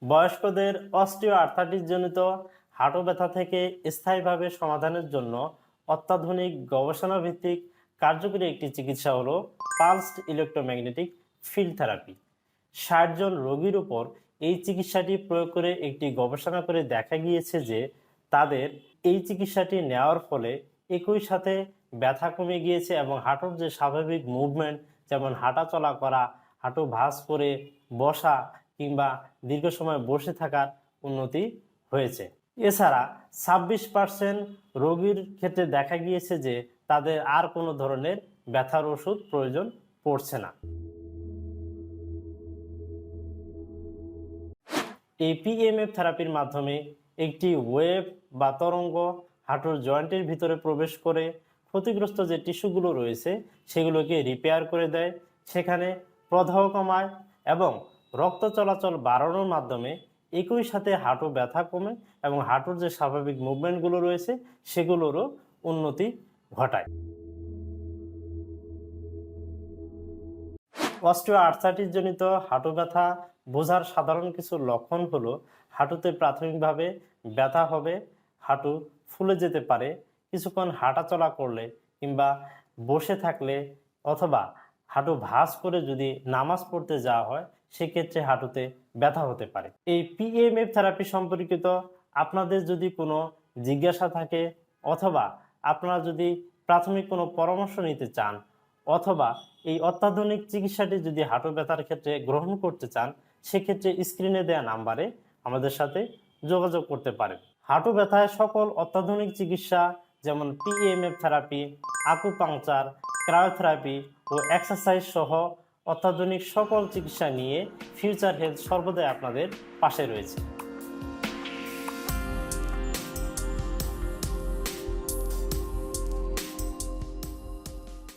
বয়স্কদের osteo arthritis জনিত হাঁটু ব্যথা থেকে স্থায়ীভাবে সমাধানের জন্য অত্যাধুনিক গবেষণা ভিত্তিক কার্যকরী একটি চিকিৎসা হলো পালসড ইলেকট্রোম্যাগনেটিক ফিল্ড থেরাপি। ৬০ জন রোগীর উপর এই চিকিৎসাটি প্রয়োগ করে একটি গবেষণা করে দেখা গিয়েছে যে তাদের এই চিকিৎসাটি নেওয়ার ফলে একই সাথে ব্যথা কমে গিয়েছে এবং হাঁটুর যে স্বাভাবিক মুভমেন্ট, যেমন হাঁটা চলা করা, হাঁটু ভাঁজ করে বসা কিংবা দীর্ঘ সময় বসে থাকার উন্নতি হয়েছে। এছাড়া ২৬% রোগীর ক্ষেত্রে দেখা গিয়েছে যে তাদের আর কোনো ধরনের ব্যথার ওষুধ প্রয়োজন পড়ছে না। এই পিএমএফ থেরাপির মাধ্যমে একটি ওয়েভ বা তরঙ্গ হাঁটুর জয়েন্টের ভিতরে প্রবেশ করে ক্ষতিগ্রস্ত যে টিস্যুগুলো রয়েছে সেগুলোকে রিপেয়ার করে দেয়, সেখানে প্রদাহ কমায় এবং রক্ত চলাচল বাড়ানোর মাধ্যমে একই সাথে হাঁটু ব্যথা কমে এবং হাঁটুর যে স্বাভাবিক মুভমেন্টগুলো রয়েছে সেগুলোরও উন্নতি ঘটায়। অস্টিও আর্থ্রাইটিস জনিত হাঁটু ব্যথা বোঝার সাধারণ কিছু লক্ষণ হলো হাঁটুতে প্রাথমিকভাবে ব্যথা হবে, হাঁটু ফুলে যেতে পারে, কিছুক্ষণ হাঁটাচলা করলে কিংবা বসে থাকলে অথবা হাঁটু ভাঁজ করে যদি নামাজ পড়তে যাওয়া হয় সেক্ষেত্রে হাঁটুতে ব্যথা হতে পারে। এই পিএমএফ থেরাপি সম্পর্কিত আপনাদের যদি কোনো জিজ্ঞাসা থাকে অথবা আপনারা যদি প্রাথমিক কোনো পরামর্শ নিতে চান অথবা এই অত্যাধুনিক চিকিৎসাটি যদি হাঁটু ব্যথার ক্ষেত্রে গ্রহণ করতে চান সেক্ষেত্রে স্ক্রিনে দেওয়া নাম্বারে আমাদের সাথে যোগাযোগ করতে পারেন। হাঁটু ব্যথায় সকল অত্যাধুনিক চিকিৎসা যেমন পিএমএফ থেরাপি, আকুপাংচার, ক্রায়োথেরাপি ও এক্সারসাইজ সহ অত্যাধুনিক সকল চিকিৎসা নিয়ে ফিউচার হেলথ সর্বদাই আপনাদের পাশে রয়েছে।